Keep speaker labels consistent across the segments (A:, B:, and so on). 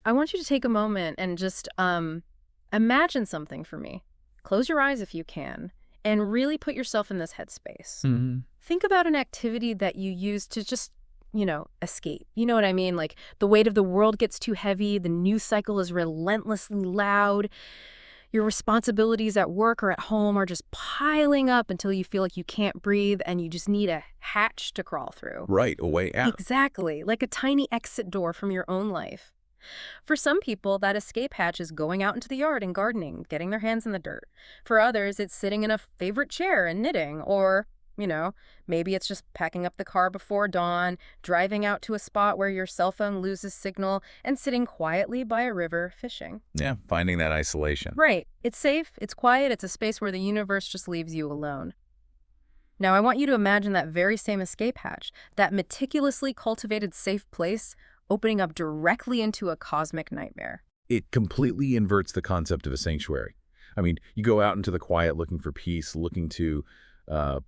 A: I want you to take a moment and just imagine something for me. Close your eyes if you can, and really put yourself in this headspace.
B: Hmm.
A: Think about an activity that you use to just, escape. You know what I mean? Like the weight of the world gets too heavy, the news cycle is relentlessly loud, your responsibilities at work or at home are just piling up until you feel like you can't breathe and you just need a hatch to crawl through.
B: Right, a way out.
A: Exactly, like a tiny exit door from your own life. For some people, that escape hatch is going out into the yard and gardening, getting their hands in the dirt. For others, it's sitting in a favorite chair and knitting, or, maybe it's just packing up the car before dawn, driving out to a spot where your cell phone loses signal, and sitting quietly by a river fishing.
B: Yeah, finding that isolation.
A: Right. It's safe, it's quiet, it's a space where the universe just leaves you alone. Now, I want you to imagine that very same escape hatch, that meticulously cultivated safe place, opening up directly into a cosmic nightmare.
B: It completely inverts the concept of a sanctuary. I mean, you go out into the quiet looking for peace, looking to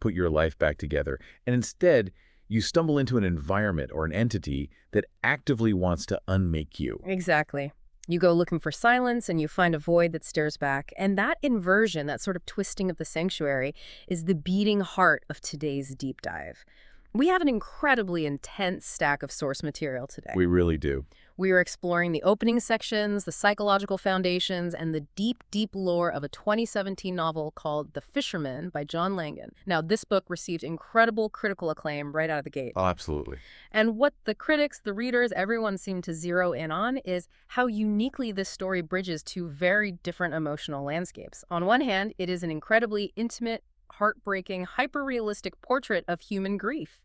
B: put your life back together, and instead you stumble into an environment or an entity that actively wants to unmake you.
A: Exactly. You go looking for silence and you find a void that stares back. And that inversion, that sort of twisting of the sanctuary, is the beating heart of today's deep dive. We have an incredibly intense stack of source material today.
B: We really do.
A: We are exploring the opening sections, the psychological foundations, and the deep, deep lore of a 2017 novel called The Fisherman by John Langan. Now, this book received incredible critical acclaim right out of the gate.
B: Oh, absolutely.
A: And what the critics, the readers, everyone seemed to zero in on is how uniquely this story bridges two very different emotional landscapes. On one hand, it is an incredibly intimate, heartbreaking, hyper-realistic portrait of human grief.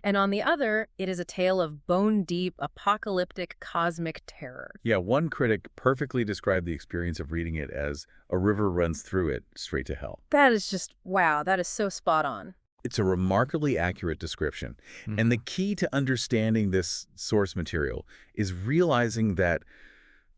A: And on the other, it is a tale of bone-deep, apocalyptic, cosmic terror.
B: Yeah, one critic perfectly described the experience of reading it as a river runs through it straight to hell.
A: That is just, wow, that is so spot on.
B: It's a remarkably accurate description. And the key to understanding this source material is realizing that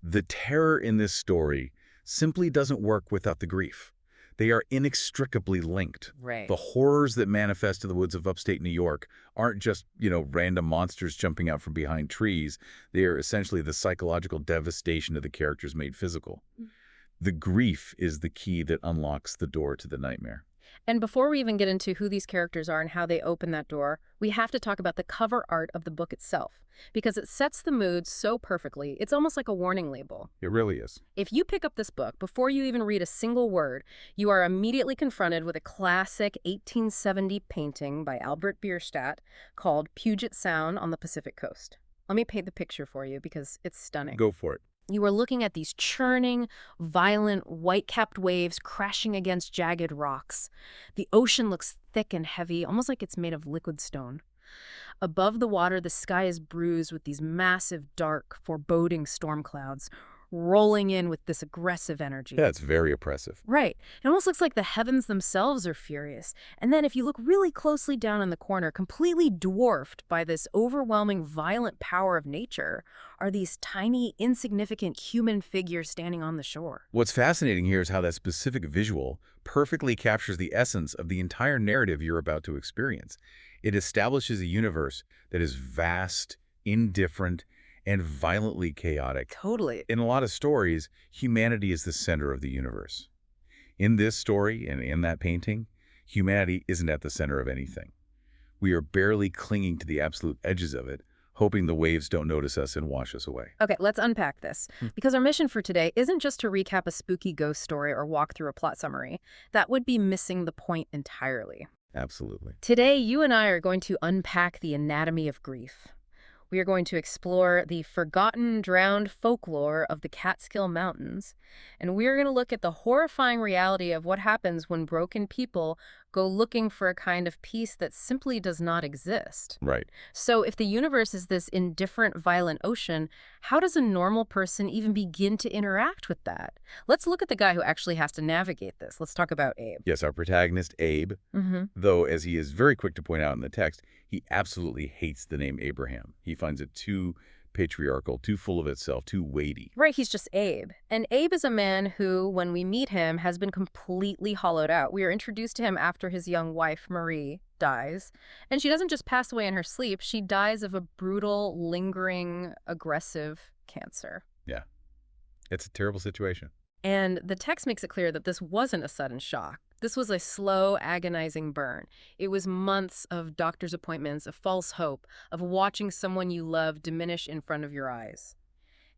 B: the terror in this story simply doesn't work without the grief. They are inextricably linked.
A: Right.
B: The horrors that manifest in the woods of upstate New York aren't just, random monsters jumping out from behind trees. They are essentially the psychological devastation of the characters made physical. The grief is the key that unlocks the door to the nightmare.
A: And before we even get into who these characters are and how they open that door, we have to talk about the cover art of the book itself, because it sets the mood so perfectly. It's almost like a warning label.
B: It really is.
A: If you pick up this book, before you even read a single word, you are immediately confronted with a classic 1870 painting by Albert Bierstadt called Puget Sound on the Pacific Coast. Let me paint the picture for you because it's stunning.
B: Go for it.
A: You are looking at these churning, violent, white-capped waves crashing against jagged rocks. The ocean looks thick and heavy, almost like it's made of liquid stone. Above the water, the sky is bruised with these massive, dark, foreboding storm clouds, rolling in with this aggressive energy.
B: Yeah, it's very oppressive.
A: Right. It almost looks like the heavens themselves are furious. And then if you look really closely down in the corner, completely dwarfed by this overwhelming, violent power of nature, are these tiny, insignificant human figures standing on the shore.
B: What's fascinating here is how that specific visual perfectly captures the essence of the entire narrative you're about to experience. It establishes a universe that is vast, indifferent, and violently chaotic.
A: Totally.
B: In a lot of stories, humanity is the center of the universe. In this story and in that painting, humanity isn't at the center of anything. We are barely clinging to the absolute edges of it, hoping the waves don't notice us and wash us away.
A: Okay, let's unpack this. Because our mission for today isn't just to recap a spooky ghost story or walk through a plot summary. That would be missing the point entirely.
B: Absolutely.
A: Today, you and I are going to unpack the anatomy of grief. We are going to explore the forgotten, drowned folklore of the Catskill Mountains, and we are going to look at the horrifying reality of what happens when broken people go looking for a kind of peace that simply does not exist.
B: Right.
A: So if the universe is this indifferent, violent ocean, how does a normal person even begin to interact with that? Let's look at the guy who actually has to navigate this. Let's talk about Abe.
B: Yes, our protagonist, Abe, though, as he is very quick to point out in the text, he absolutely hates the name Abraham. He finds it too patriarchal, too full of itself, too weighty.
A: Right, he's just Abe. And Abe is a man who, when we meet him, has been completely hollowed out. We are introduced to him after his young wife, Marie, dies. And she doesn't just pass away in her sleep, she dies of a brutal, lingering, aggressive cancer.
B: Yeah, it's a terrible situation.
A: And the text makes it clear that this wasn't a sudden shock. This was a slow, agonizing burn. It was months of doctor's appointments, of false hope, of watching someone you love diminish in front of your eyes.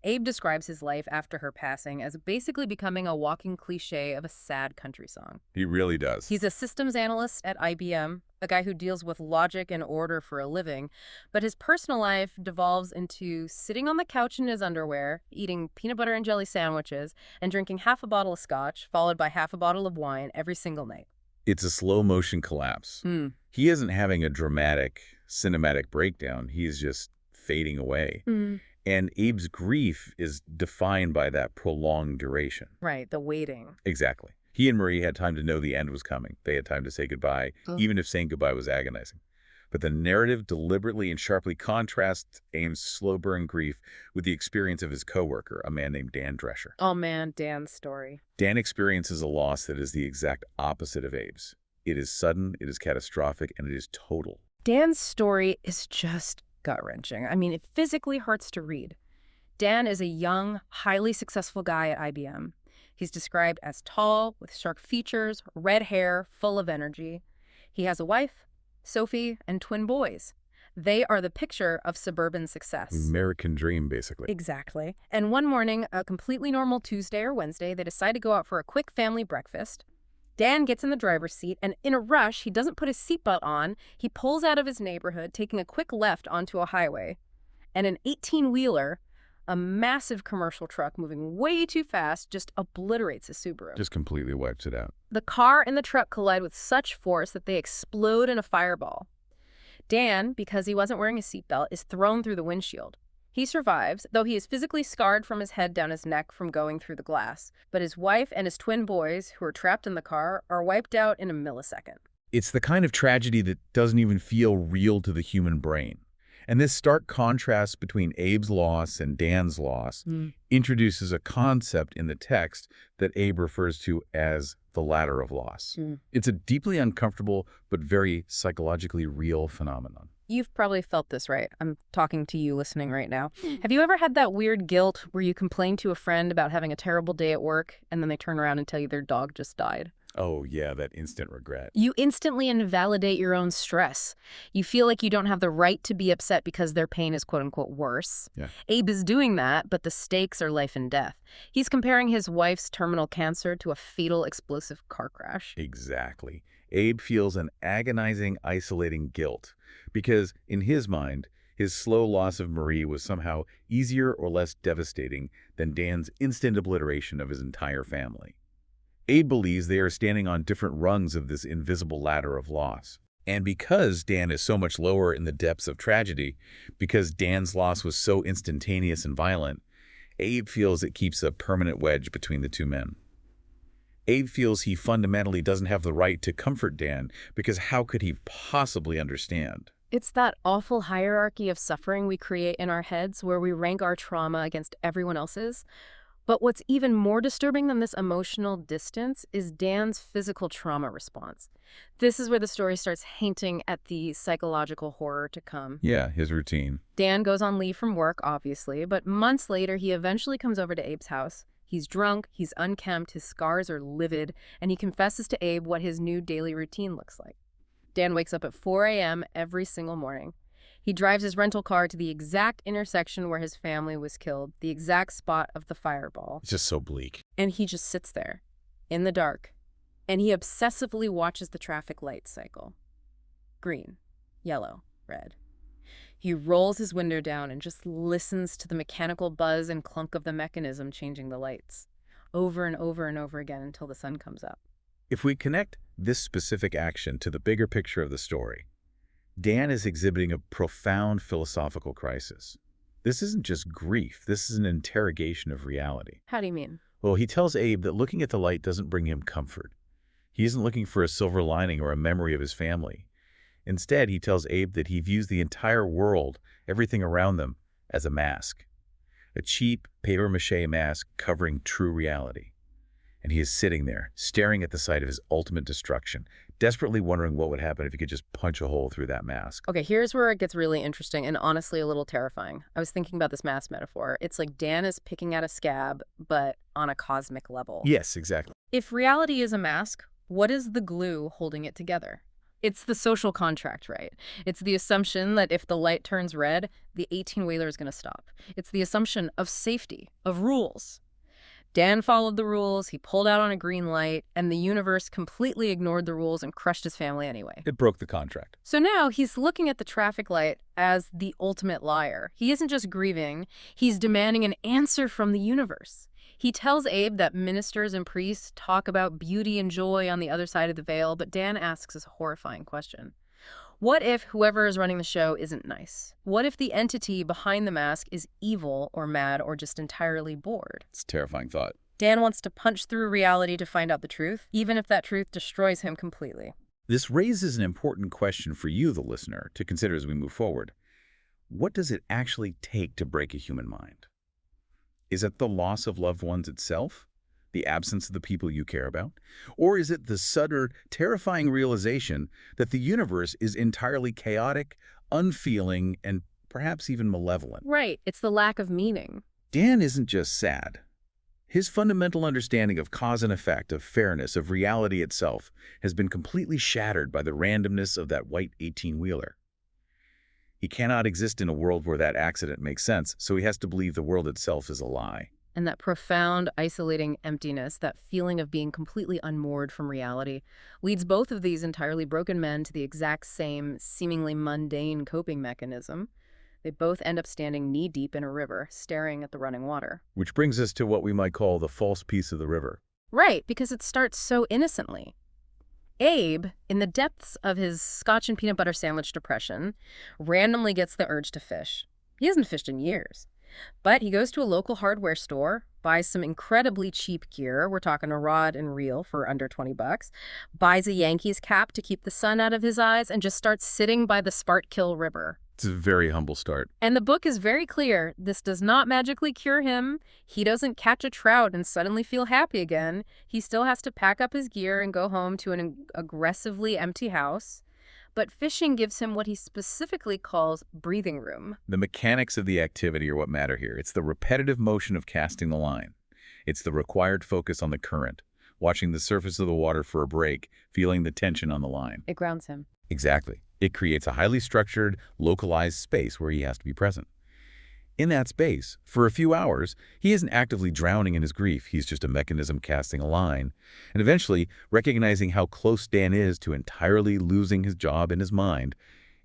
A: Abe describes his life after her passing as basically becoming a walking cliche of a sad country song.
B: He really does.
A: He's a systems analyst at IBM, a guy who deals with logic and order for a living, but his personal life devolves into sitting on the couch in his underwear, eating peanut butter and jelly sandwiches, and drinking half a bottle of scotch, followed by half a bottle of wine every single night.
B: It's a slow-motion collapse. He isn't having a dramatic, cinematic breakdown. He is just fading away. And Abe's grief is defined by that prolonged duration.
A: Right, the waiting.
B: Exactly. He and Marie had time to know the end was coming. They had time to say goodbye, even if saying goodbye was agonizing. But the narrative deliberately and sharply contrasts Abe's slow-burn grief with the experience of his coworker, a man named Dan Drescher.
A: Oh man, Dan's story.
B: Dan experiences a loss that is the exact opposite of Abe's. It is sudden, it is catastrophic, and it is total.
A: Dan's story is just gut-wrenching. I mean, it physically hurts to read. Dan is a young, highly successful guy at IBM. He's described as tall, with sharp features, red hair, full of energy. He has a wife, Sophie, and twin boys. They are the picture of suburban success.
B: American dream, basically.
A: Exactly. And one morning, a completely normal Tuesday or Wednesday, they decide to go out for a quick family breakfast. Dan gets in the driver's seat, and in a rush, he doesn't put his seatbelt on. He pulls out of his neighborhood, taking a quick left onto a highway. And an 18-wheeler, a massive commercial truck moving way too fast, just obliterates his Subaru.
B: Just completely wipes it out.
A: The car and the truck collide with such force that they explode in a fireball. Dan, because he wasn't wearing a seatbelt, is thrown through the windshield. He survives, though he is physically scarred from his head down his neck from going through the glass. But his wife and his twin boys, who are trapped in the car, are wiped out in a millisecond.
B: It's the kind of tragedy that doesn't even feel real to the human brain. And this stark contrast between Abe's loss and Dan's loss introduces a concept in the text that Abe refers to as the ladder of loss. It's a deeply uncomfortable but very psychologically real phenomenon.
A: You've probably felt this, right? I'm talking to you listening right now. Have you ever had that weird guilt where you complain to a friend about having a terrible day at work and then they turn around and tell you their dog just died?
B: Oh, yeah, that instant regret.
A: You instantly invalidate your own stress. You feel like you don't have the right to be upset because their pain is quote-unquote worse.
B: Yeah.
A: Abe is doing that, but the stakes are life and death. He's comparing his wife's terminal cancer to a fatal explosive car crash.
B: Exactly. Abe feels an agonizing, isolating guilt because, in his mind, his slow loss of Marie was somehow easier or less devastating than Dan's instant obliteration of his entire family. Abe believes they are standing on different rungs of this invisible ladder of loss. And because Dan is so much lower in the depths of tragedy, because Dan's loss was so instantaneous and violent, Abe feels it keeps a permanent wedge between the two men. Abe feels he fundamentally doesn't have the right to comfort Dan because how could he possibly understand?
A: It's that awful hierarchy of suffering we create in our heads where we rank our trauma against everyone else's. But what's even more disturbing than this emotional distance is Dan's physical trauma response. This is where the story starts hinting at the psychological horror to come.
B: Yeah, his routine.
A: Dan goes on leave from work, obviously, but months later he eventually comes over to Abe's house. He's drunk, he's unkempt, his scars are livid, and he confesses to Abe what his new daily routine looks like. Dan wakes up at 4 a.m. every single morning. He drives his rental car to the exact intersection where his family was killed, the exact spot of the fireball.
B: It's just so bleak.
A: And he just sits there, in the dark, and he obsessively watches the traffic light cycle. Green, yellow, red. He rolls his window down and just listens to the mechanical buzz and clunk of the mechanism changing the lights, over and over and over again until the sun comes up.
B: If we connect this specific action to the bigger picture of the story, Dan is exhibiting a profound philosophical crisis. This isn't just grief, this is an interrogation of reality.
A: How do you mean?
B: Well, he tells Abe that looking at the light doesn't bring him comfort. He isn't looking for a silver lining or a memory of his family. Instead, he tells Abe that he views the entire world, everything around them, as a mask. A cheap papier-mâché mask covering true reality. And he is sitting there, staring at the sight of his ultimate destruction, desperately wondering what would happen if you could just punch a hole through that mask.
A: Okay, here's where it gets really interesting and honestly a little terrifying. I was thinking about this mask metaphor. It's like Dan is picking at a scab, but on a cosmic level.
B: Yes, exactly.
A: If reality is a mask, what is the glue holding it together? It's the social contract, right? It's the assumption that if the light turns red, the 18-wheeler is going to stop. It's the assumption of safety, of rules. Dan followed the rules, he pulled out on a green light, and the universe completely ignored the rules and crushed his family anyway.
B: It broke the contract.
A: So now he's looking at the traffic light as the ultimate liar. He isn't just grieving, he's demanding an answer from the universe. He tells Abe that ministers and priests talk about beauty and joy on the other side of the veil, but Dan asks a horrifying question. What if whoever is running the show isn't nice? What if the entity behind the mask is evil or mad or just entirely bored?
B: It's a terrifying thought.
A: Dan wants to punch through reality to find out the truth, even if that truth destroys him completely.
B: This raises an important question for you, the listener, to consider as we move forward. What does it actually take to break a human mind? Is it the loss of loved ones itself? The absence of the people you care about? Or is it the sudden, terrifying realization that the universe is entirely chaotic, unfeeling, and perhaps even malevolent?
A: Right, it's the lack of meaning.
B: Dan isn't just sad. His fundamental understanding of cause and effect, of fairness, of reality itself, has been completely shattered by the randomness of that white 18-wheeler. He cannot exist in a world where that accident makes sense, so he has to believe the world itself is a lie.
A: And that profound, isolating emptiness, that feeling of being completely unmoored from reality, leads both of these entirely broken men to the exact same, seemingly mundane coping mechanism. They both end up standing knee-deep in a river, staring at the running water.
B: Which brings us to what we might call the false peace of the river.
A: Right, because it starts so innocently. Abe, in the depths of his scotch and peanut butter sandwich depression, randomly gets the urge to fish. He hasn't fished in years. But he goes to a local hardware store, buys some incredibly cheap gear, we're talking a rod and reel for under $20, buys a Yankees cap to keep the sun out of his eyes, and just starts sitting by the Sparkill River.
B: It's a very humble start.
A: And the book is very clear. This does not magically cure him. He doesn't catch a trout and suddenly feel happy again. He still has to pack up his gear and go home to an aggressively empty house. But fishing gives him what he specifically calls breathing room.
B: The mechanics of the activity are what matter here. It's the repetitive motion of casting the line. It's the required focus on the current, watching the surface of the water for a break, feeling the tension on the line.
A: It grounds him.
B: Exactly. It creates a highly structured, localized space where he has to be present. In that space, for a few hours, he isn't actively drowning in his grief. He's just a mechanism casting a line. And eventually, recognizing how close Dan is to entirely losing his job and his mind,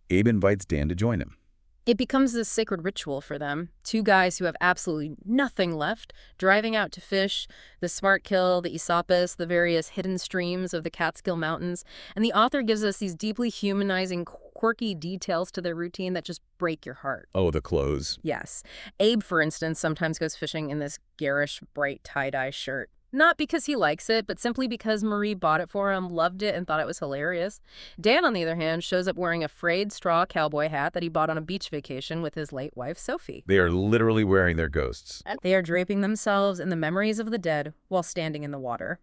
B: Abe invites Dan to join him.
A: It becomes this sacred ritual for them. Two guys who have absolutely nothing left, driving out to fish, the Sparkill, the Esopus, the various hidden streams of the Catskill Mountains. And the author gives us these deeply humanizing, quirky details to their routine that just break your heart.
B: Oh, the clothes.
A: Yes. Abe, for instance, sometimes goes fishing in this garish, bright tie-dye shirt. Not because he likes it, but simply because Marie bought it for him, loved it, and thought it was hilarious. Dan, on the other hand, shows up wearing a frayed straw cowboy hat that he bought on a beach vacation with his late wife, Sophie.
B: They are literally wearing their ghosts.
A: They are draping themselves in the memories of the dead while standing in the water.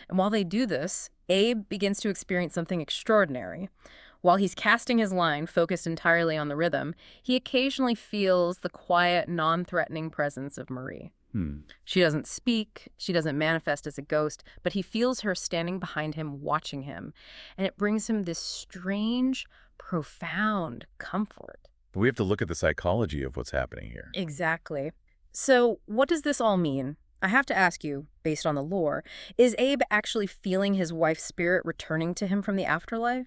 A: And while they do this, Abe begins to experience something extraordinary. While he's casting his line, focused entirely on the rhythm, he occasionally feels the quiet, non-threatening presence of Marie. She doesn't speak, she doesn't manifest as a ghost, but he feels her standing behind him, watching him. And it brings him this strange, profound comfort.
B: But we have to look at the psychology of what's happening here.
A: Exactly. So what does this all mean? I have to ask you, based on the lore, is Abe actually feeling his wife's spirit returning to him from the afterlife?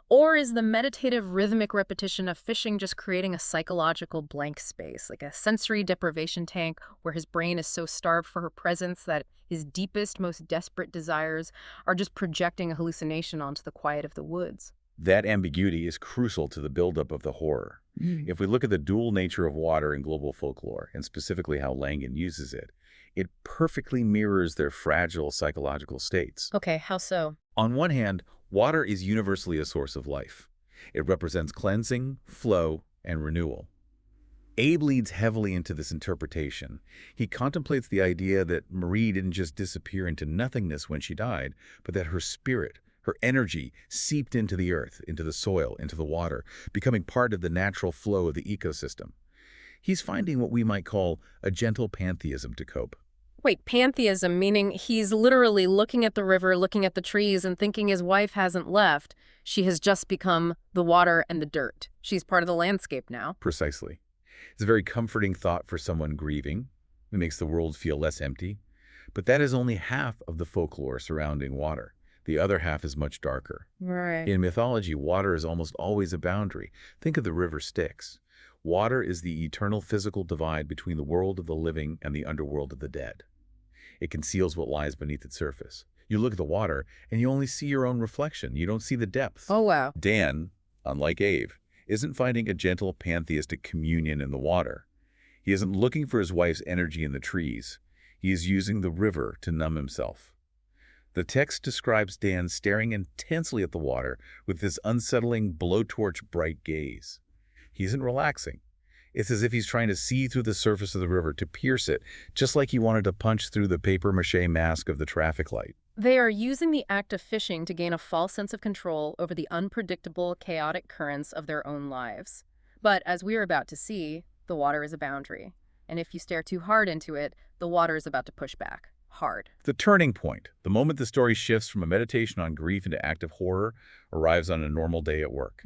A: Or is the meditative, rhythmic repetition of fishing just creating a psychological blank space, like a sensory deprivation tank where his brain is so starved for her presence that his deepest, most desperate desires are just projecting a hallucination onto the quiet of the woods?
B: That ambiguity is crucial to the buildup of the horror. If we look at the dual nature of water in global folklore, and specifically how Langan uses it, it perfectly mirrors their fragile psychological states.
A: Okay, how so?
B: On one hand, water is universally a source of life. It represents cleansing, flow, and renewal. Abe leads heavily into this interpretation. He contemplates the idea that Marie didn't just disappear into nothingness when she died, but that her spirit, Her energy seeped into the earth, into the soil, into the water, becoming part of the natural flow of the ecosystem. He's finding what we might call a gentle pantheism to cope.
A: Wait, pantheism, meaning he's literally looking at the river, looking at the trees, and thinking his wife hasn't left. She has just become the water and the dirt. She's part of the landscape now.
B: Precisely. It's a very comforting thought for someone grieving. It makes the world feel less empty. But that is only half of the folklore surrounding water. The other half is much darker.
A: Right.
B: In mythology, water is almost always a boundary. Think of the river Styx. Water is the eternal physical divide between the world of the living and the underworld of the dead. It conceals what lies beneath its surface. You look at the water, and you only see your own reflection. You don't see the depth.
A: Oh, wow.
B: Dan, unlike Abe, isn't finding a gentle pantheistic communion in the water. He isn't looking for his wife's energy in the trees. He is using the river to numb himself. The text describes Dan staring intensely at the water with this unsettling, blowtorch bright gaze. He isn't relaxing. It's as if he's trying to see through the surface of the river, to pierce it, just like he wanted to punch through the papier-mâché mask of the traffic light.
A: They are using the act of fishing to gain a false sense of control over the unpredictable, chaotic currents of their own lives. But as we are about to see, the water is a boundary. And if you stare too hard into it, the water is about to push back. Hard.
B: The turning point, the moment the story shifts from a meditation on grief into active horror, arrives on a normal day at work.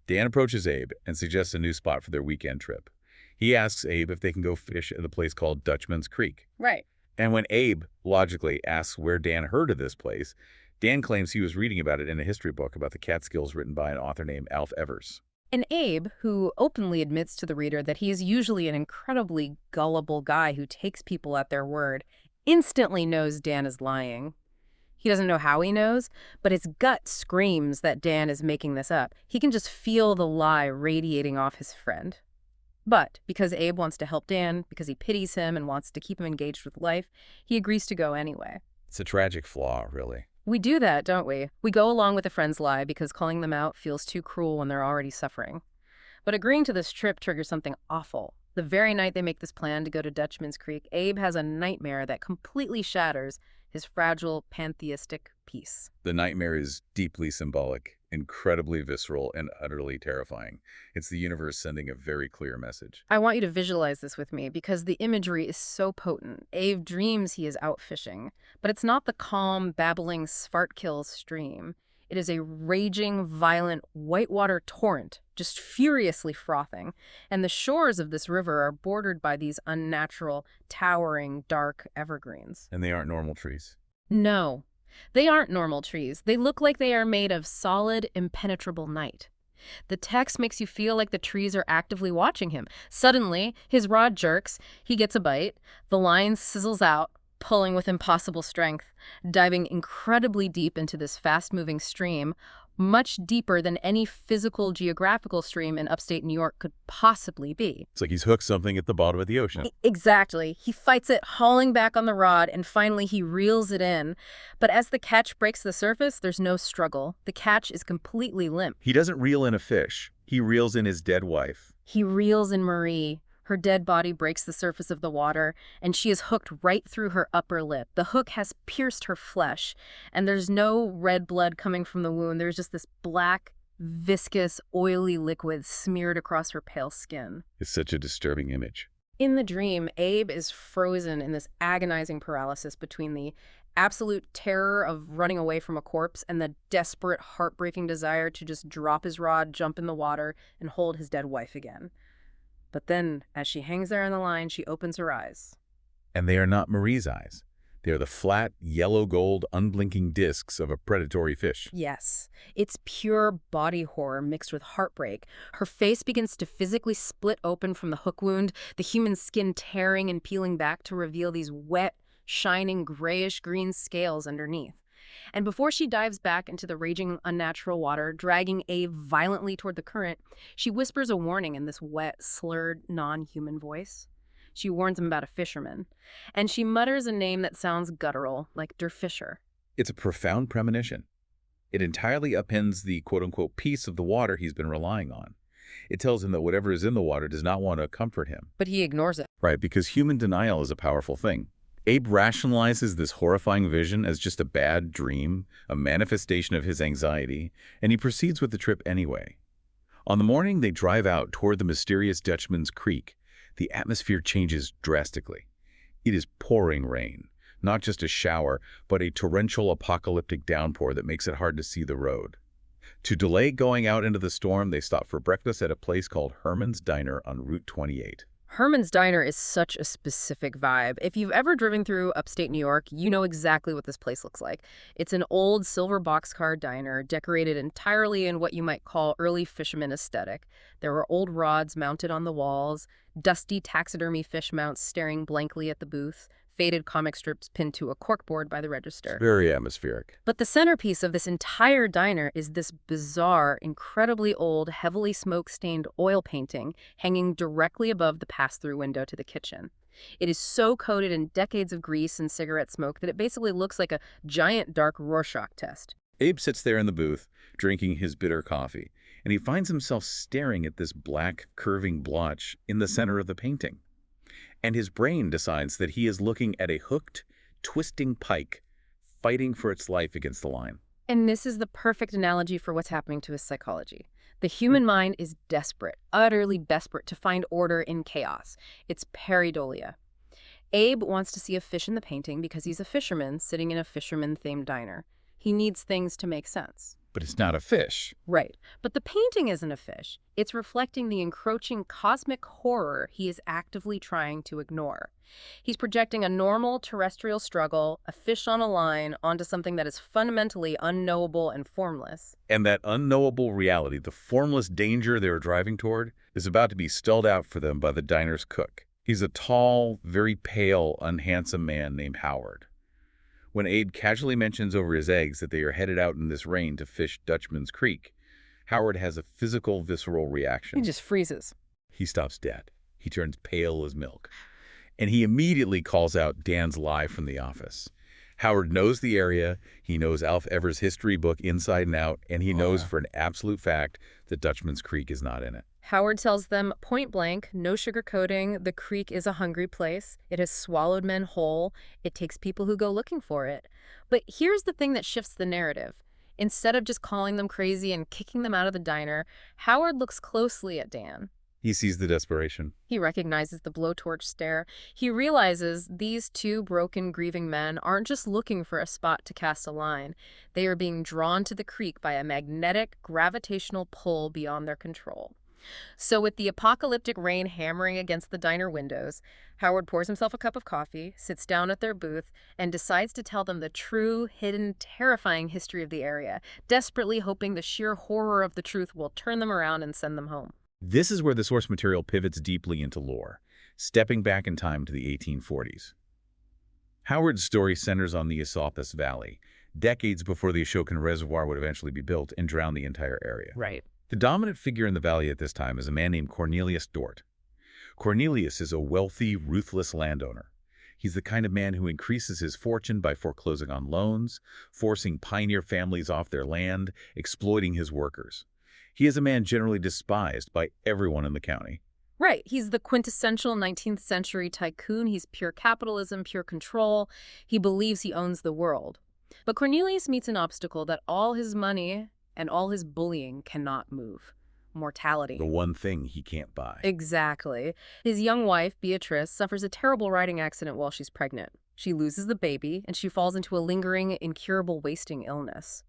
B: Dan approaches Abe and suggests a new spot for their weekend trip. He asks Abe if they can go fish at a place called Dutchman's Creek.
A: Right.
B: And when Abe logically asks where Dan heard of this place, Dan claims he was reading about it in a history book about the Catskills written by an author named Alf Evers.
A: And Abe, who openly admits to the reader that he is usually an incredibly gullible guy who takes people at their word, instantly knows Dan is lying. He doesn't know how he knows, but his gut screams that Dan is making this up. He can just feel the lie radiating off his friend. But because Abe wants to help Dan, because he pities him and wants to keep him engaged with life, he agrees to go anyway.
B: It's a tragic flaw, really.
A: We do that, don't we? We go along with a friend's lie because calling them out feels too cruel when they're already suffering. But agreeing to this trip triggers something awful. The very night they make this plan to go to Dutchman's Creek, Abe has a nightmare that completely shatters his fragile, pantheistic peace.
B: The nightmare is deeply symbolic, incredibly visceral, and utterly terrifying. It's the universe sending a very clear message.
A: I want you to visualize this with me because the imagery is so potent. Abe dreams he is out fishing, but it's not the calm, babbling Svartkill stream. It is a raging, violent, whitewater torrent, just furiously frothing. And the shores of this river are bordered by these unnatural, towering, dark evergreens.
B: And they aren't normal trees.
A: No, they aren't normal trees. They look like they are made of solid, impenetrable night. The text makes you feel like the trees are actively watching him. Suddenly, his rod jerks, he gets a bite, the line sizzles out, pulling with impossible strength, diving incredibly deep into this fast-moving stream, much deeper than any physical geographical stream in upstate New York could possibly be.
B: It's like he's hooked something at the bottom of the ocean.
A: Exactly. He fights it, hauling back on the rod, and finally he reels it in. But as the catch breaks the surface, there's no struggle. The catch is completely limp.
B: He doesn't reel in a fish. He reels in his dead wife.
A: He reels in Marie. Her dead body breaks the surface of the water, and she is hooked right through her upper lip. The hook has pierced her flesh, and there's no red blood coming from the wound. There's just this black, viscous, oily liquid smeared across her pale skin.
B: It's such a disturbing image.
A: In the dream, Abe is frozen in this agonizing paralysis between the absolute terror of running away from a corpse and the desperate, heartbreaking desire to just drop his rod, jump in the water, and hold his dead wife again. But then, as she hangs there on the line, she opens her eyes.
B: And they are not Marie's eyes. They are the flat, yellow-gold, unblinking discs of a predatory fish.
A: Yes, it's pure body horror mixed with heartbreak. Her face begins to physically split open from the hook wound, the human skin tearing and peeling back to reveal these wet, shining grayish-green scales underneath. And before she dives back into the raging, unnatural water, dragging Abe violently toward the current, she whispers a warning in this wet, slurred, non-human voice. She warns him about a fisherman, and she mutters a name that sounds guttural, like Der Fischer.
B: It's a profound premonition. It entirely upends the quote-unquote peace of the water he's been relying on. It tells him that whatever is in the water does not want to comfort him.
A: But he ignores it.
B: Right, because human denial is a powerful thing. Abe rationalizes this horrifying vision as just a bad dream, a manifestation of his anxiety, and he proceeds with the trip anyway. On the morning they drive out toward the mysterious Dutchman's Creek, the atmosphere changes drastically. It is pouring rain, not just a shower, but a torrential apocalyptic downpour that makes it hard to see the road. To delay going out into the storm, they stop for breakfast at a place called Herman's Diner on Route 28.
A: Herman's Diner is such a specific vibe. If you've ever driven through upstate New York, you know exactly what this place looks like. It's an old silver boxcar diner decorated entirely in what you might call early Fisherman aesthetic. There were old rods mounted on the walls, dusty taxidermy fish mounts staring blankly at the booth, faded comic strips pinned to a corkboard by the register.
B: Very atmospheric.
A: But the centerpiece of this entire diner is this bizarre, incredibly old, heavily smoke-stained oil painting hanging directly above the pass-through window to the kitchen. It is so coated in decades of grease and cigarette smoke that it basically looks like a giant dark Rorschach test.
B: Abe sits there in the booth, drinking his bitter coffee, and he finds himself staring at this black, curving blotch in the center of the painting. And his brain decides that he is looking at a hooked, twisting pike fighting for its life against the line.
A: And this is the perfect analogy for what's happening to his psychology. The human mind is desperate, utterly desperate to find order in chaos. It's pareidolia. Abe wants to see a fish in the painting because he's a fisherman sitting in a fisherman-themed diner. He needs things to make sense.
B: But it's not a fish.
A: Right. But the painting isn't a fish. It's reflecting the encroaching cosmic horror he is actively trying to ignore. He's projecting a normal terrestrial struggle, a fish on a line, onto something that is fundamentally unknowable and formless.
B: And that unknowable reality, the formless danger they were driving toward, is about to be spelled out for them by the diner's cook. He's a tall, very pale, unhandsome man named Howard. When Abe casually mentions over his eggs that they are headed out in this rain to fish Dutchman's Creek, Howard has a physical, visceral reaction.
A: He just freezes.
B: He stops dead. He turns pale as milk. And he immediately calls out Dan's lie from the office. Howard knows the area, he knows Alf Ever's history book inside and out, and he knows for an absolute fact that Dutchman's Creek is not in it.
A: Howard tells them point blank, no sugarcoating, the creek is a hungry place. It has swallowed men whole. It takes people who go looking for it. But here's the thing that shifts the narrative. Instead of just calling them crazy and kicking them out of the diner, Howard looks closely at Dan.
B: He sees the desperation.
A: He recognizes the blowtorch stare. He realizes these two broken, grieving men aren't just looking for a spot to cast a line. They are being drawn to the creek by a magnetic, gravitational pull beyond their control. So with the apocalyptic rain hammering against the diner windows, Howard pours himself a cup of coffee, sits down at their booth, and decides to tell them the true, hidden, terrifying history of the area, desperately hoping the sheer horror of the truth will turn them around and send them home.
B: This is where the source material pivots deeply into lore, stepping back in time to the 1840s. Howard's story centers on the Esopus Valley, decades before the Ashokan Reservoir would eventually be built and drown the entire area.
A: Right.
B: The dominant figure in the valley at this time is a man named Cornelius Dort. Cornelius is a wealthy, ruthless landowner. He's the kind of man who increases his fortune by foreclosing on loans, forcing pioneer families off their land, exploiting his workers. He is a man generally despised by everyone in the county.
A: Right. He's the quintessential 19th century tycoon. He's pure capitalism, pure control. He believes he owns the world. But Cornelius meets an obstacle that all his money and all his bullying cannot move. Mortality.
B: The one thing he can't buy.
A: Exactly. His young wife, Beatrice, suffers a terrible riding accident while she's pregnant. She loses the baby, and she falls into a lingering, incurable wasting illness.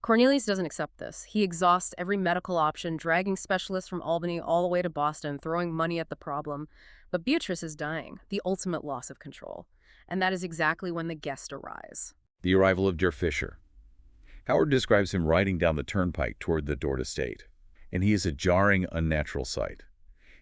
A: Cornelius doesn't accept this. He exhausts every medical option, dragging specialists from Albany all the way to Boston, throwing money at the problem. But Beatrice is dying, the ultimate loss of control. And that is exactly when the guests arise.
B: The arrival of Fischer. Howard describes him riding down the turnpike toward the Dort estate, and he is a jarring, unnatural sight.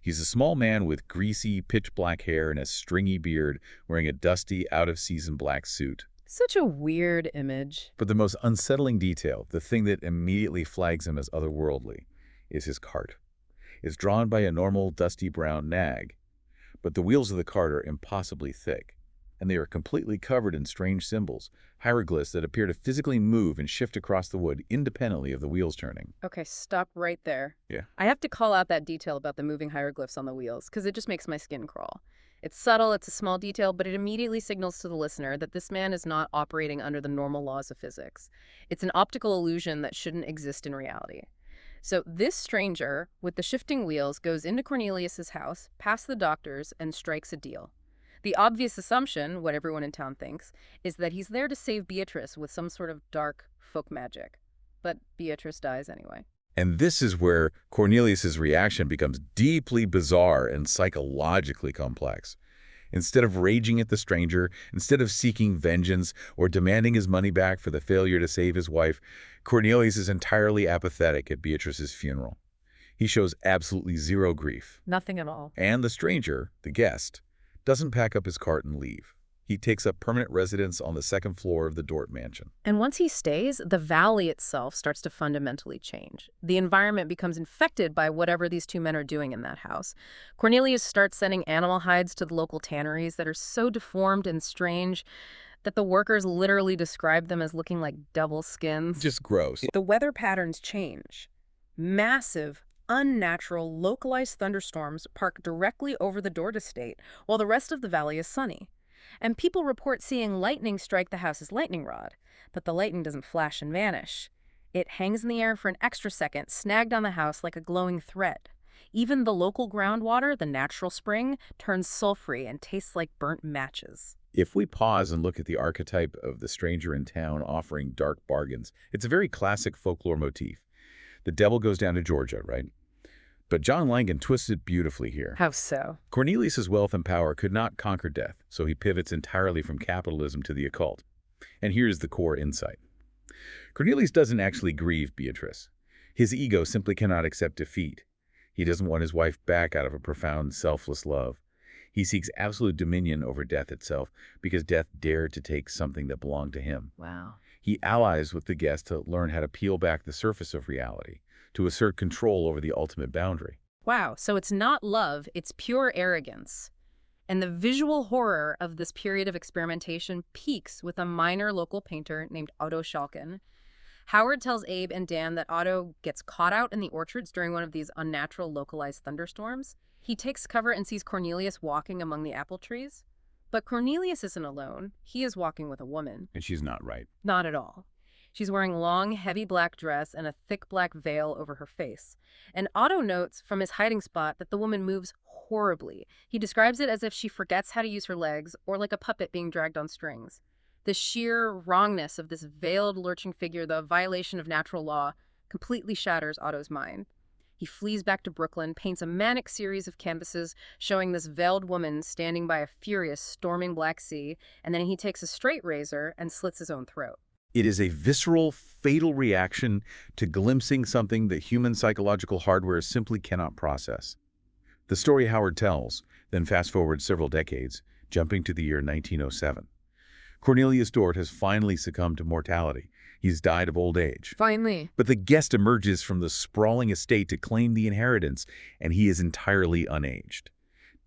B: He's a small man with greasy, pitch-black hair and a stringy beard, wearing a dusty, out-of-season black suit.
A: Such a weird image.
B: But the most unsettling detail, the thing that immediately flags him as otherworldly, is his cart. It's drawn by a normal, dusty brown nag, but the wheels of the cart are impossibly thick, and they are completely covered in strange symbols, hieroglyphs that appear to physically move and shift across the wood independently of the wheels turning.
A: Okay, stop right there.
B: Yeah.
A: I have to call out that detail about the moving hieroglyphs on the wheels, because it just makes my skin crawl. It's subtle, it's a small detail, but it immediately signals to the listener that this man is not operating under the normal laws of physics. It's an optical illusion that shouldn't exist in reality. So this stranger with the shifting wheels goes into Cornelius's house, past the doctors, and strikes a deal. The obvious assumption, what everyone in town thinks, is that he's there to save Beatrice with some sort of dark folk magic. But Beatrice dies anyway.
B: And this is where Cornelius's reaction becomes deeply bizarre and psychologically complex. Instead of raging at the stranger, instead of seeking vengeance or demanding his money back for the failure to save his wife, Cornelius is entirely apathetic at Beatrice's funeral. He shows absolutely zero grief.
A: Nothing at all.
B: And the stranger, the guest, doesn't pack up his cart and leave. He takes up permanent residence on the second floor of the Dort mansion.
A: And once he stays, the valley itself starts to fundamentally change. The environment becomes infected by whatever these two men are doing in that house. Cornelius starts sending animal hides to the local tanneries that are so deformed and strange that the workers literally describe them as looking like devil skins.
B: Just gross.
A: The weather patterns change. Massive, unnatural, localized thunderstorms park directly over the Dort estate, while the rest of the valley is sunny. And people report seeing lightning strike the house's lightning rod. But the lightning doesn't flash and vanish. It hangs in the air for an extra second, snagged on the house like a glowing thread. Even the local groundwater, the natural spring, turns sulfury and tastes like burnt matches.
B: If we pause and look at the archetype of the stranger in town offering dark bargains, it's a very classic folklore motif. The devil goes down to Georgia, right? But John Langan twists it beautifully here.
A: How so?
B: Cornelius's wealth and power could not conquer death, so he pivots entirely from capitalism to the occult. And here's the core insight. Cornelius doesn't actually grieve Beatrice. His ego simply cannot accept defeat. He doesn't want his wife back out of a profound, selfless love. He seeks absolute dominion over death itself because death dared to take something that belonged to him.
A: Wow.
B: He allies with the guest to learn how to peel back the surface of reality, to assert control over the ultimate boundary.
A: Wow, so it's not love, it's pure arrogance. And the visual horror of this period of experimentation peaks with a minor local painter named Otto Schalken. Howard tells Abe and Dan that Otto gets caught out in the orchards during one of these unnatural localized thunderstorms. He takes cover and sees Cornelius walking among the apple trees. But Cornelius isn't alone. He is walking with a woman.
B: And she's not right.
A: Not at all. She's wearing a long, heavy black dress and a thick black veil over her face. And Otto notes from his hiding spot that the woman moves horribly. He describes it as if she forgets how to use her legs or like a puppet being dragged on strings. The sheer wrongness of this veiled, lurching figure, the violation of natural law, completely shatters Otto's mind. He flees back to Brooklyn, paints a manic series of canvases showing this veiled woman standing by a furious, storming Black Sea, and then he takes a straight razor and slits his own throat.
B: It is a visceral, fatal reaction to glimpsing something that human psychological hardware simply cannot process. The story Howard tells, then fast forward several decades, jumping to the year 1907. Cornelius Dort has finally succumbed to mortality. He's died of old age.
A: Finally.
B: But the guest emerges from the sprawling estate to claim the inheritance, and he is entirely unaged.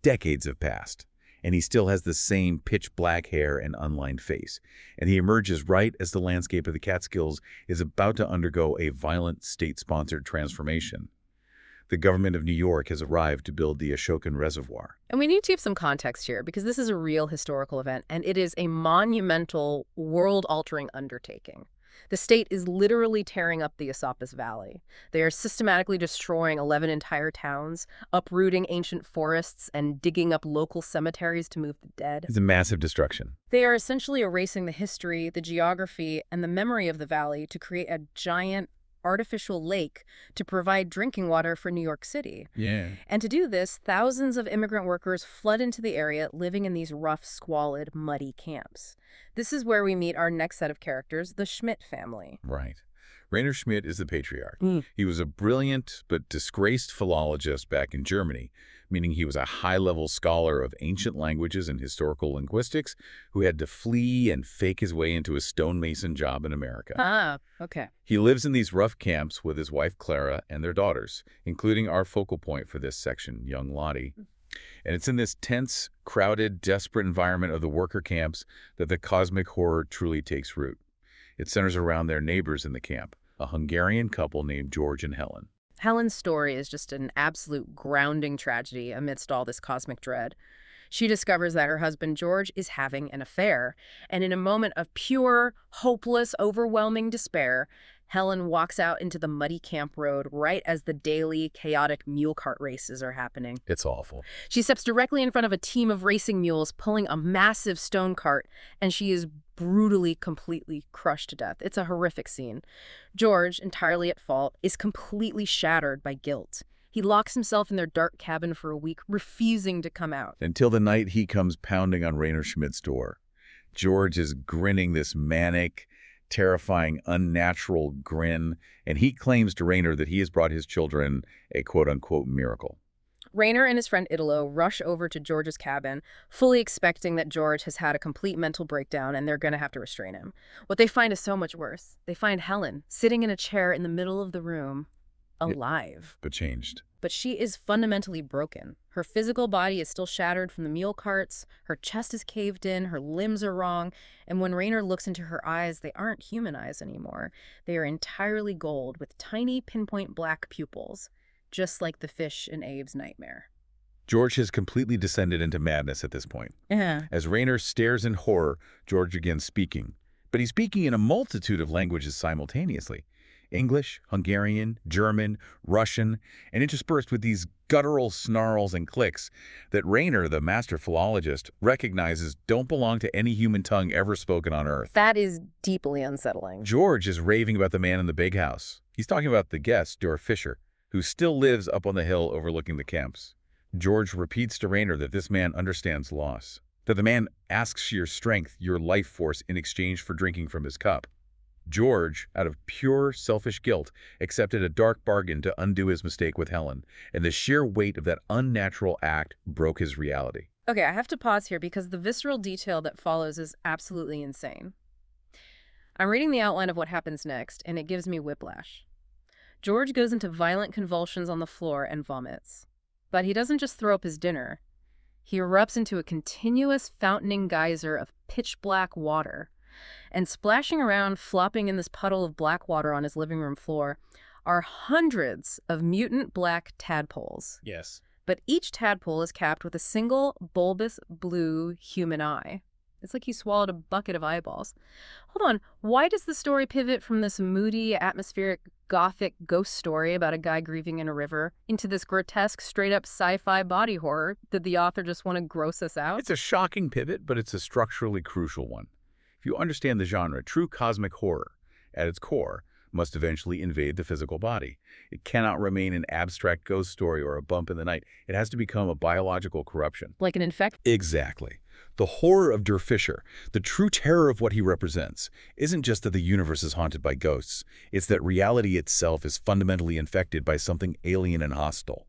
B: Decades have passed, and he still has the same pitch-black hair and unlined face. And he emerges right as the landscape of the Catskills is about to undergo a violent state-sponsored transformation. The government of New York has arrived to build the Ashokan Reservoir.
A: And we need to give some context here because this is a real historical event, and it is a monumental, world-altering undertaking. The state is literally tearing up the Esopus Valley. They are systematically destroying 11 entire towns, uprooting ancient forests, and digging up local cemeteries to move the dead.
B: It's a massive destruction.
A: They are essentially erasing the history, the geography, and the memory of the valley to create a giant artificial lake to provide drinking water for New York City.
B: Yeah.
A: And to do this, thousands of immigrant workers flood into the area, living in these rough, squalid, muddy camps. This is where we meet our next set of characters, the Schmidt family.
B: Right. Rainer Schmidt is the patriarch.
A: Mm.
B: He was a brilliant but disgraced philologist back in Germany, meaning he was a high-level scholar of ancient languages and historical linguistics who had to flee and fake his way into a stonemason job in America.
A: Ah, okay.
B: He lives in these rough camps with his wife Clara and their daughters, including our focal point for this section, young Lottie. And it's in this tense, crowded, desperate environment of the worker camps that the cosmic horror truly takes root. It centers around their neighbors in the camp, a Hungarian couple named George and Helen.
A: Helen's story is just an absolute grounding tragedy amidst all this cosmic dread. She discovers that her husband George is having an affair, and in a moment of pure, hopeless, overwhelming despair, Helen walks out into the muddy camp road right as the daily, chaotic mule cart races are happening.
B: It's awful.
A: She steps directly in front of a team of racing mules pulling a massive stone cart, and she is brutally, completely crushed to death. It's a horrific scene. George, entirely at fault, is completely shattered by guilt. He locks himself in their dark cabin for a week, refusing to come out.
B: Until the night he comes pounding on Rainer Schmidt's door. George is grinning this manic, terrifying, unnatural grin, and he claims to Rainer that he has brought his children a quote-unquote miracle.
A: Rainer and his friend Italo rush over to George's cabin, fully expecting that George has had a complete mental breakdown and they're going to have to restrain him. What they find is so much worse. They find Helen sitting in a chair in the middle of the room, alive.
B: But changed.
A: But she is fundamentally broken. Her physical body is still shattered from the mule carts, her chest is caved in, her limbs are wrong, and when Rainer looks into her eyes, they aren't human eyes anymore. They are entirely gold with tiny pinpoint black pupils, just like the fish in Abe's nightmare.
B: George has completely descended into madness at this point.
A: Yeah.
B: As Rainer stares in horror, George begins speaking. But he's speaking in a multitude of languages simultaneously. English, Hungarian, German, Russian, and interspersed with these guttural snarls and clicks that Rainer, the master philologist, recognizes don't belong to any human tongue ever spoken on Earth.
A: That is deeply unsettling.
B: George is raving about the man in the big house. He's talking about the guest, Fischer, who still lives up on the hill overlooking the camps. George repeats to Rainer that this man understands loss, that the man asks your strength, your life force, in exchange for drinking from his cup. George, out of pure selfish guilt, accepted a dark bargain to undo his mistake with Helen, and the sheer weight of that unnatural act broke his reality.
A: Okay, I have to pause here because the visceral detail that follows is absolutely insane. I'm reading the outline of what happens next, and it gives me whiplash. George goes into violent convulsions on the floor and vomits. But he doesn't just throw up his dinner. He erupts into a continuous fountaining geyser of pitch-black water. And splashing around, flopping in this puddle of black water on his living room floor, are hundreds of mutant black tadpoles.
B: Yes.
A: But each tadpole is capped with a single bulbous blue human eye. It's like he swallowed a bucket of eyeballs. Hold on, why does the story pivot from this moody, atmospheric, gothic ghost story about a guy grieving in a river into this grotesque, straight-up sci-fi body horror? Did the author just want to gross us out?
B: It's a shocking pivot, but it's a structurally crucial one. If you understand the genre, true cosmic horror, at its core, must eventually invade the physical body. It cannot remain an abstract ghost story or a bump in the night. It has to become a biological corruption.
A: Like an infection?
B: Exactly. The horror of Fischer, the true terror of what he represents, isn't just that the universe is haunted by ghosts. It's that reality itself is fundamentally infected by something alien and hostile.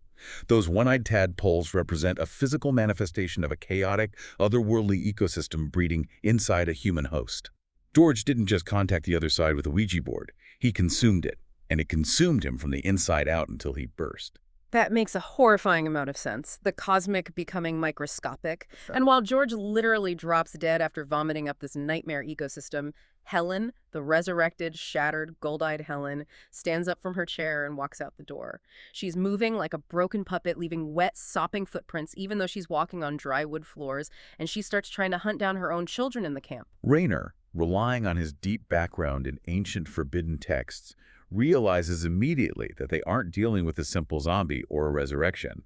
B: Those one-eyed tadpoles represent a physical manifestation of a chaotic, otherworldly ecosystem breeding inside a human host. George didn't just contact the other side with a Ouija board. He consumed it, and it consumed him from the inside out until he burst.
A: That makes a horrifying amount of sense, the cosmic becoming microscopic.
B: Sure.
A: And while George literally drops dead after vomiting up this nightmare ecosystem, Helen, the resurrected, shattered, gold-eyed Helen, stands up from her chair and walks out the door. She's moving like a broken puppet, leaving wet, sopping footprints even though she's walking on dry wood floors, and she starts trying to hunt down her own children in the camp.
B: Rainer, relying on his deep background in ancient forbidden texts, realizes immediately that they aren't dealing with a simple zombie or a resurrection.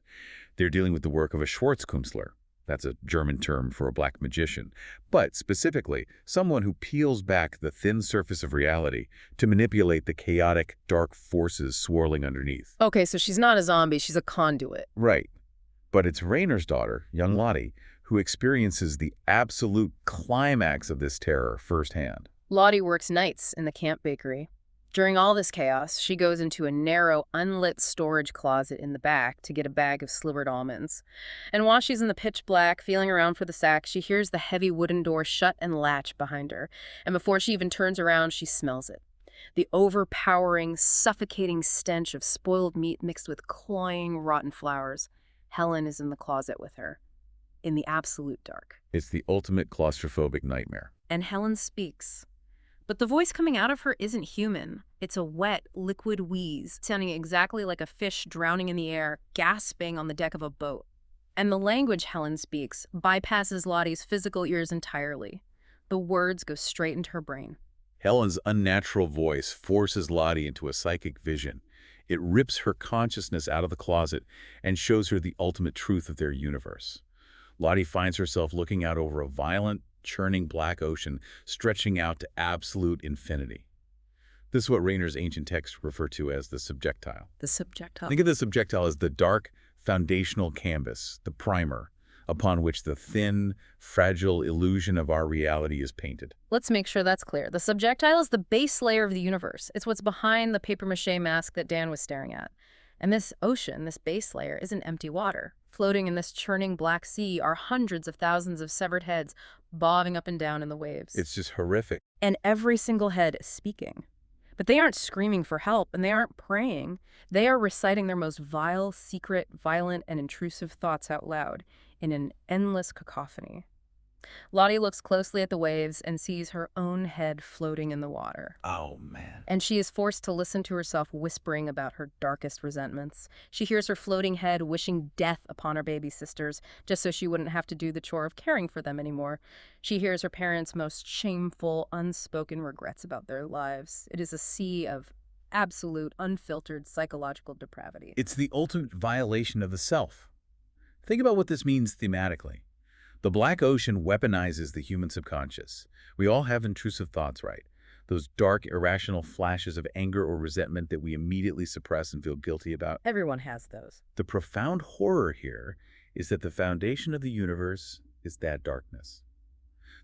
B: They're dealing with the work of a Schwarzkünstler. That's a German term for a black magician. But specifically, someone who peels back the thin surface of reality to manipulate the chaotic, dark forces swirling underneath.
A: Okay, so she's not a zombie, she's a conduit.
B: Right. But it's Rainer's daughter, young Lottie, who experiences the absolute climax of this terror firsthand.
A: Lottie works nights in the camp bakery. During all this chaos, she goes into a narrow, unlit storage closet in the back to get a bag of slivered almonds. And while she's in the pitch black, feeling around for the sack, she hears the heavy wooden door shut and latch behind her. And before she even turns around, she smells it. The overpowering, suffocating stench of spoiled meat mixed with cloying, rotten flowers. Helen is in the closet with her, in the absolute dark.
B: It's the ultimate claustrophobic nightmare.
A: And Helen speaks. But the voice coming out of her isn't human. It's a wet, liquid wheeze, sounding exactly like a fish drowning in the air, gasping on the deck of a boat. And the language Helen speaks bypasses Lottie's physical ears entirely. The words go straight into her brain.
B: Helen's unnatural voice forces Lottie into a psychic vision. It rips her consciousness out of the closet and shows her the ultimate truth of their universe. Lottie finds herself looking out over a violent, churning black ocean stretching out to absolute infinity. This is what Rayner's ancient texts refer to as the subjectile.
A: The subjectile.
B: Think of the subjectile as the dark, foundational canvas, the primer, upon which the thin, fragile illusion of our reality is painted.
A: Let's make sure that's clear. The subjectile is the base layer of the universe. It's what's behind the papier-mâché mask that Dan was staring at. And this ocean, this base layer, isn't empty water. Floating in this churning black sea are hundreds of thousands of severed heads bobbing up and down in the waves.
B: It's just horrific.
A: And every single head is speaking. But they aren't screaming for help, and they aren't praying. They are reciting their most vile, secret, violent, and intrusive thoughts out loud in an endless cacophony. Lottie looks closely at the waves and sees her own head floating in the water.
B: Oh, man.
A: And she is forced to listen to herself whispering about her darkest resentments. She hears her floating head wishing death upon her baby sisters, just so she wouldn't have to do the chore of caring for them anymore. She hears her parents' most shameful, unspoken regrets about their lives. It is a sea of absolute, unfiltered psychological depravity.
B: It's the ultimate violation of the self. Think about what this means thematically. The black ocean weaponizes the human subconscious. We all have intrusive thoughts, right? Those dark, irrational flashes of anger or resentment that we immediately suppress and feel guilty about.
A: Everyone has those.
B: The profound horror here is that the foundation of the universe is that darkness.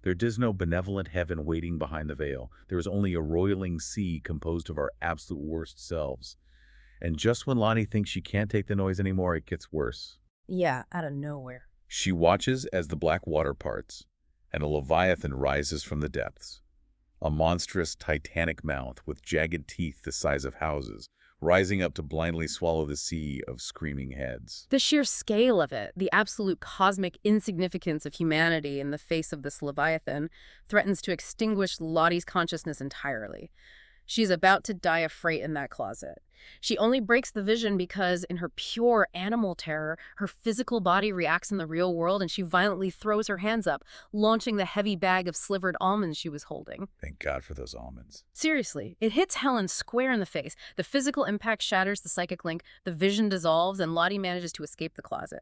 B: There is no benevolent heaven waiting behind the veil. There is only a roiling sea composed of our absolute worst selves. And just when Lottie thinks she can't take the noise anymore, it gets worse.
A: Yeah, out of nowhere.
B: She watches as the black water parts, and a leviathan rises from the depths. A monstrous, titanic mouth with jagged teeth the size of houses, rising up to blindly swallow the sea of screaming heads.
A: The sheer scale of it, the absolute cosmic insignificance of humanity in the face of this leviathan, threatens to extinguish Lottie's consciousness entirely. She's about to die of fright in that closet. She only breaks the vision because, in her pure animal terror, her physical body reacts in the real world and she violently throws her hands up, launching the heavy bag of slivered almonds she was holding.
B: Thank God for those almonds.
A: Seriously, it hits Helen square in the face. The physical impact shatters the psychic link, the vision dissolves, and Lottie manages to escape the closet.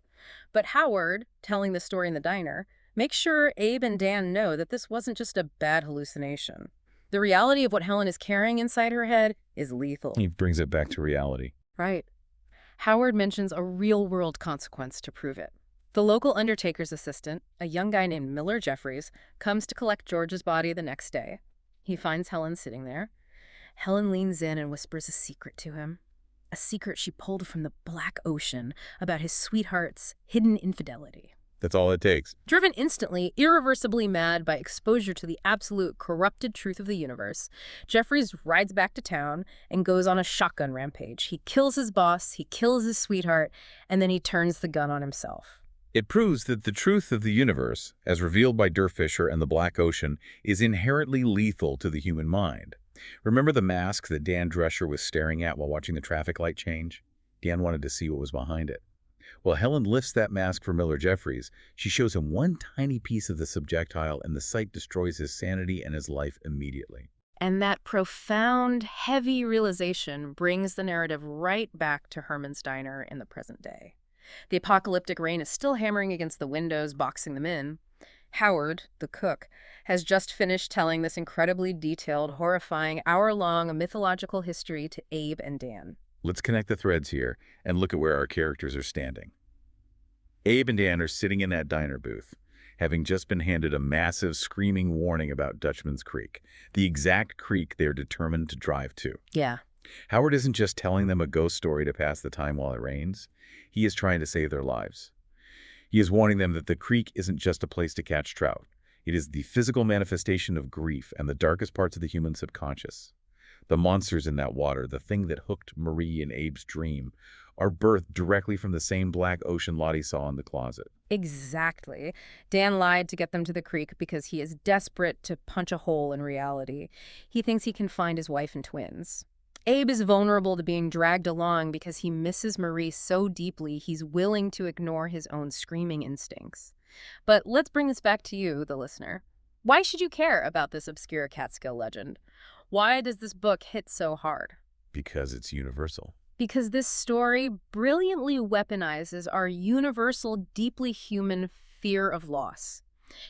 A: But Howard, telling the story in the diner, makes sure Abe and Dan know that this wasn't just a bad hallucination. The reality of what Helen is carrying inside her head is lethal.
B: He brings it back to reality.
A: Right. Howard mentions a real-world consequence to prove it. The local undertaker's assistant, a young guy named Miller Jeffries, comes to collect George's body the next day. He finds Helen sitting there. Helen leans in and whispers a secret to him. A secret she pulled from the black ocean about his sweetheart's hidden infidelity.
B: That's all it takes.
A: Driven instantly, irreversibly mad by exposure to the absolute corrupted truth of the universe, Jeffries rides back to town and goes on a shotgun rampage. He kills his boss, he kills his sweetheart, and then he turns the gun on himself.
B: It proves that the truth of the universe, as revealed by Fischer and the Black Ocean, is inherently lethal to the human mind. Remember the mask that Dan Drescher was staring at while watching the traffic light change? Dan wanted to see what was behind it. Well, Helen lifts that mask for Miller Jeffries. She shows him one tiny piece of the subjectile, and the sight destroys his sanity and his life immediately.
A: And that profound, heavy realization brings the narrative right back to Herman's diner in the present day. The apocalyptic rain is still hammering against the windows, boxing them in. Howard, the cook, has just finished telling this incredibly detailed, horrifying, hour-long mythological history to Abe and Dan.
B: Let's connect the threads here and look at where our characters are standing. Abe and Dan are sitting in that diner booth, having just been handed a massive, screaming warning about Dutchman's Creek, the exact creek they're determined to drive to.
A: Yeah.
B: Howard isn't just telling them a ghost story to pass the time while it rains. He is trying to save their lives. He is warning them that the creek isn't just a place to catch trout. It is the physical manifestation of grief and the darkest parts of the human subconscious. The monsters in that water, the thing that hooked Marie in Abe's dream, are birthed directly from the same black ocean Lottie saw in the closet.
A: Exactly. Dan lied to get them to the creek because he is desperate to punch a hole in reality. He thinks he can find his wife and twins. Abe is vulnerable to being dragged along because he misses Marie so deeply he's willing to ignore his own screaming instincts. But let's bring this back to you, the listener. Why should you care about this obscure Catskill legend? Why does this book hit so hard?
B: Because it's universal.
A: Because this story brilliantly weaponizes our universal, deeply human fear of loss.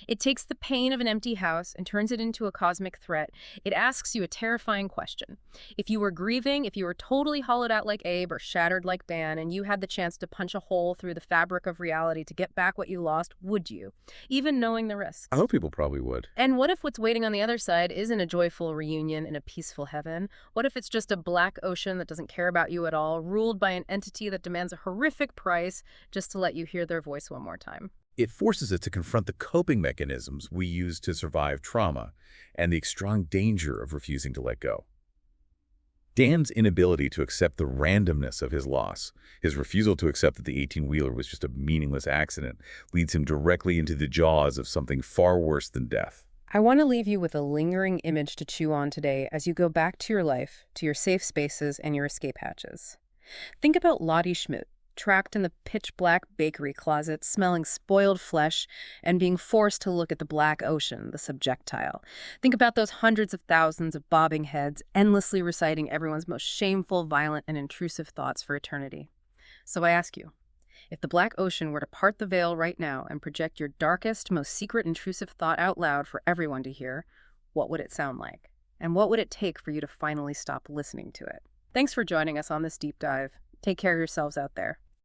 A: It takes the pain of an empty house and turns it into a cosmic threat. It asks you a terrifying question. If you were grieving, if you were totally hollowed out like Abe or shattered like Dan, and you had the chance to punch a hole through the fabric of reality to get back what you lost, would you? Even knowing the risks.
B: I hope people probably would.
A: And what if what's waiting on the other side isn't a joyful reunion in a peaceful heaven? What if it's just a black ocean that doesn't care about you at all, ruled by an entity that demands a horrific price just to let you hear their voice one more time?
B: It forces us to confront the coping mechanisms we use to survive trauma and the strong danger of refusing to let go. Dan's inability to accept the randomness of his loss, his refusal to accept that the 18-wheeler was just a meaningless accident, leads him directly into the jaws of something far worse than death.
A: I want to leave you with a lingering image to chew on today as you go back to your life, to your safe spaces and your escape hatches. Think about Lottie Schmidt, trapped in the pitch-black bakery closet, smelling spoiled flesh and being forced to look at the black ocean, the subjectile. Think about those hundreds of thousands of bobbing heads, endlessly reciting everyone's most shameful, violent, and intrusive thoughts for eternity. So I ask you, if the black ocean were to part the veil right now and project your darkest, most secret, intrusive thought out loud for everyone to hear, what would it sound like? And what would it take for you to finally stop listening to it? Thanks for joining us on this deep dive. Take care of yourselves out there.